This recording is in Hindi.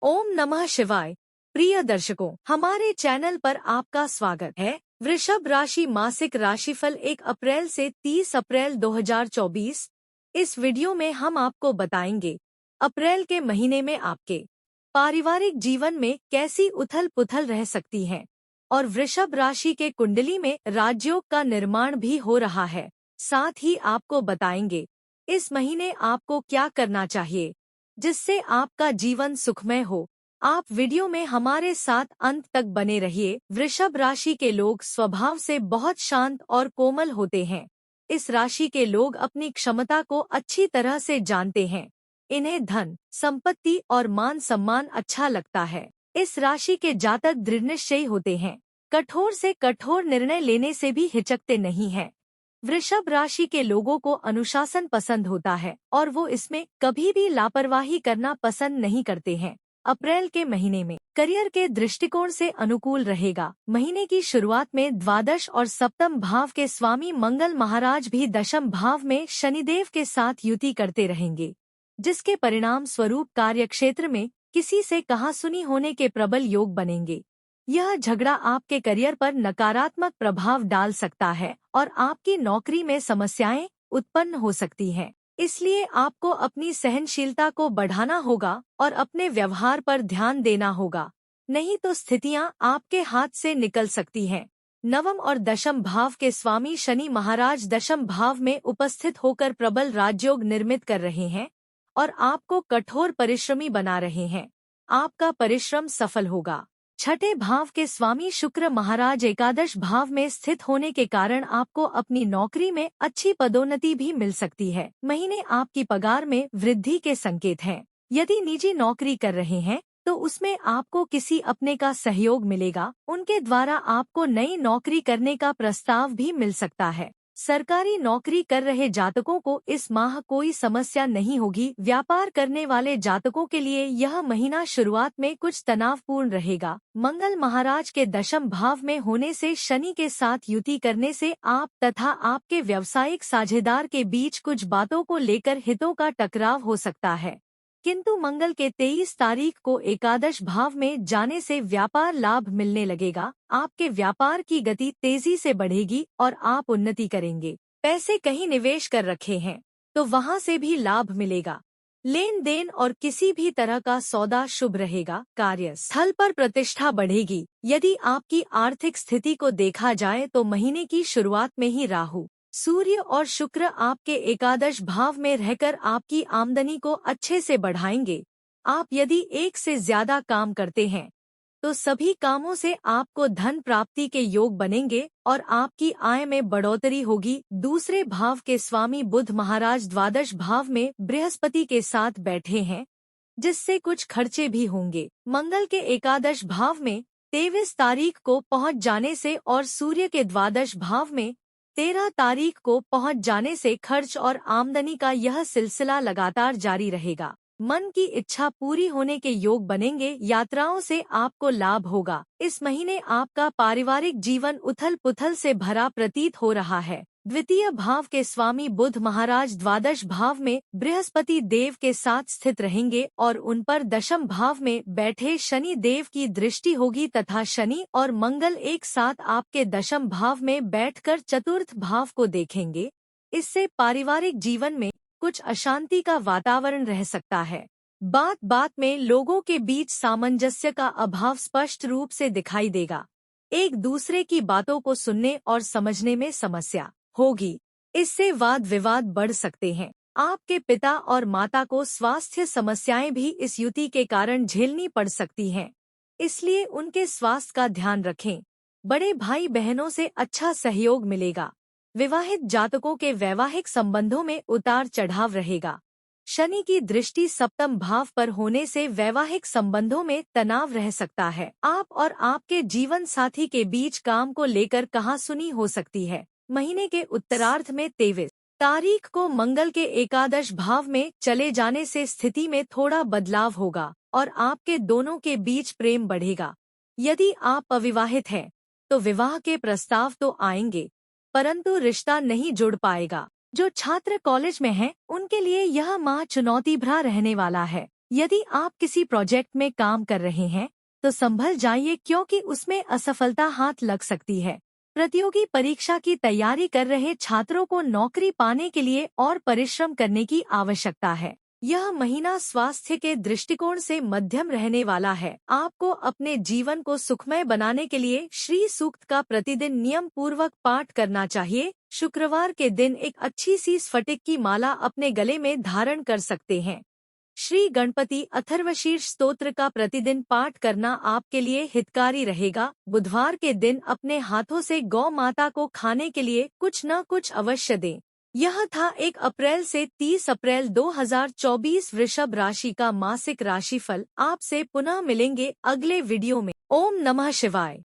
ओम नमः शिवाय। प्रिय दर्शकों, हमारे चैनल पर आपका स्वागत है। वृषभ राशि मासिक राशिफल 1 अप्रैल से 30 अप्रैल 2024। इस वीडियो में हम आपको बताएंगे अप्रैल के महीने में आपके पारिवारिक जीवन में कैसी उथल पुथल रह सकती है और वृषभ राशि के कुंडली में राजयोग का निर्माण भी हो रहा है। साथ ही आपको बताएंगे इस महीने आपको क्या करना चाहिए जिससे आपका जीवन सुखमय हो। आप वीडियो में हमारे साथ अंत तक बने रहिए। वृषभ राशि के लोग स्वभाव से बहुत शांत और कोमल होते हैं। इस राशि के लोग अपनी क्षमता को अच्छी तरह से जानते हैं। इन्हें धन, संपत्ति और मान सम्मान अच्छा लगता है। इस राशि के जातक दृढ़निश्चयी होते हैं। कठोर से कठोर निर्णय लेने से भी हिचकते नहीं हैं। वृषभ राशि के लोगों को अनुशासन पसंद होता है और वो इसमें कभी भी लापरवाही करना पसंद नहीं करते हैं। अप्रैल के महीने में करियर के दृष्टिकोण से अनुकूल रहेगा। महीने की शुरुआत में द्वादश और सप्तम भाव के स्वामी मंगल महाराज भी दशम भाव में शनिदेव के साथ युति करते रहेंगे, जिसके परिणाम स्वरूप कार्यक्षेत्र में किसी से कहासुनी होने के प्रबल योग बनेंगे। यह झगड़ा आपके करियर पर नकारात्मक प्रभाव डाल सकता है और आपकी नौकरी में समस्याएं उत्पन्न हो सकती हैं। इसलिए आपको अपनी सहनशीलता को बढ़ाना होगा और अपने व्यवहार पर ध्यान देना होगा, नहीं तो स्थितियां आपके हाथ से निकल सकती हैं। नवम और दशम भाव के स्वामी शनि महाराज दशम भाव में उपस्थित होकर प्रबल राजयोग निर्मित कर रहे हैं और आपको कठोर परिश्रमी बना रहे हैं। आपका परिश्रम सफल होगा। छठे भाव के स्वामी शुक्र महाराज एकादश भाव में स्थित होने के कारण आपको अपनी नौकरी में अच्छी पदोन्नति भी मिल सकती है। महीने आपकी पगार में वृद्धि के संकेत हैं। यदि निजी नौकरी कर रहे हैं तो उसमें आपको किसी अपने का सहयोग मिलेगा। उनके द्वारा आपको नई नौकरी करने का प्रस्ताव भी मिल सकता है। सरकारी नौकरी कर रहे जातकों को इस माह कोई समस्या नहीं होगी। व्यापार करने वाले जातकों के लिए यह महीना शुरुआत में कुछ तनावपूर्ण रहेगा। मंगल महाराज के दशम भाव में होने से शनि के साथ युति करने से आप तथा आपके व्यावसायिक साझेदार के बीच कुछ बातों को लेकर हितों का टकराव हो सकता है, किंतु मंगल के 23 तारीख को एकादश भाव में जाने से व्यापार लाभ मिलने लगेगा। आपके व्यापार की गति तेजी से बढ़ेगी और आप उन्नति करेंगे। पैसे कहीं निवेश कर रखे हैं तो वहां से भी लाभ मिलेगा। लेन देन और किसी भी तरह का सौदा शुभ रहेगा। कार्यस्थल पर प्रतिष्ठा बढ़ेगी। यदि आपकी आर्थिक स्थिति को देखा जाए तो महीने की शुरुआत में ही राहु, सूर्य और शुक्र आपके एकादश भाव में रहकर आपकी आमदनी को अच्छे से बढ़ाएंगे। आप यदि एक से ज्यादा काम करते हैं तो सभी कामों से आपको धन प्राप्ति के योग बनेंगे और आपकी आय में बढ़ोतरी होगी। दूसरे भाव के स्वामी बुध महाराज द्वादश भाव में बृहस्पति के साथ बैठे हैं, जिससे कुछ खर्चे भी होंगे। मंगल के एकादश भाव में 23 तारीख को पहुंच जाने से और सूर्य के द्वादश भाव में 13 तारीख को पहुंच जाने से खर्च और आमदनी का यह सिलसिला लगातार जारी रहेगा। मन की इच्छा पूरी होने के योग बनेंगे। यात्राओं से आपको लाभ होगा। इस महीने आपका पारिवारिक जीवन उथल पुथल से भरा प्रतीत हो रहा है। द्वितीय भाव के स्वामी बुध महाराज द्वादश भाव में बृहस्पति देव के साथ स्थित रहेंगे और उन पर दशम भाव में बैठे शनि देव की दृष्टि होगी तथा शनि और मंगल एक साथ आपके दशम भाव में बैठकर चतुर्थ भाव को देखेंगे। इससे पारिवारिक जीवन में कुछ अशांति का वातावरण रह सकता है। बात बात में लोगों के बीच सामंजस्य का अभाव स्पष्ट रूप से दिखाई देगा। एक दूसरे की बातों को सुनने और समझने में समस्या होगी। इससे वाद विवाद बढ़ सकते हैं। आपके पिता और माता को स्वास्थ्य समस्याएं भी इस युति के कारण झेलनी पड़ सकती हैं, इसलिए उनके स्वास्थ्य का ध्यान रखें। बड़े भाई बहनों से अच्छा सहयोग मिलेगा। विवाहित जातकों के वैवाहिक संबंधों में उतार चढ़ाव रहेगा। शनि की दृष्टि सप्तम भाव पर होने से वैवाहिक संबंधों में तनाव रह सकता है। आप और आपके जीवन साथी के बीच काम को लेकर कहासुनी हो सकती है। महीने के उत्तरार्ध में 23 तारीख को मंगल के एकादश भाव में चले जाने से स्थिति में थोड़ा बदलाव होगा और आपके दोनों के बीच प्रेम बढ़ेगा। यदि आप अविवाहित हैं तो विवाह के प्रस्ताव तो आएंगे, परंतु रिश्ता नहीं जुड़ पाएगा। जो छात्र कॉलेज में हैं, उनके लिए यह माह चुनौती भरा रहने वाला है। यदि आप किसी प्रोजेक्ट में काम कर रहे हैं तो संभल जाइए, क्योंकि उसमें असफलता हाथ लग सकती है। प्रतियोगी परीक्षा की तैयारी कर रहे छात्रों को नौकरी पाने के लिए और परिश्रम करने की आवश्यकता है। यह महीना स्वास्थ्य के दृष्टिकोण से मध्यम रहने वाला है। आपको अपने जीवन को सुखमय बनाने के लिए श्री सूक्त का प्रतिदिन नियम पूर्वक पाठ करना चाहिए। शुक्रवार के दिन एक अच्छी सी स्फटिक की माला अपने गले में धारण कर सकते हैं। श्री गणपति अथर्वशीर्ष स्तोत्र का प्रतिदिन पाठ करना आपके लिए हितकारी रहेगा। बुधवार के दिन अपने हाथों से गौ माता को खाने के लिए कुछ न कुछ अवश्य दें। यह था 1 अप्रैल से 30 अप्रैल 2024 वृषभ राशि का मासिक राशिफल। आपसे पुनः मिलेंगे अगले वीडियो में। ओम नमः शिवाय।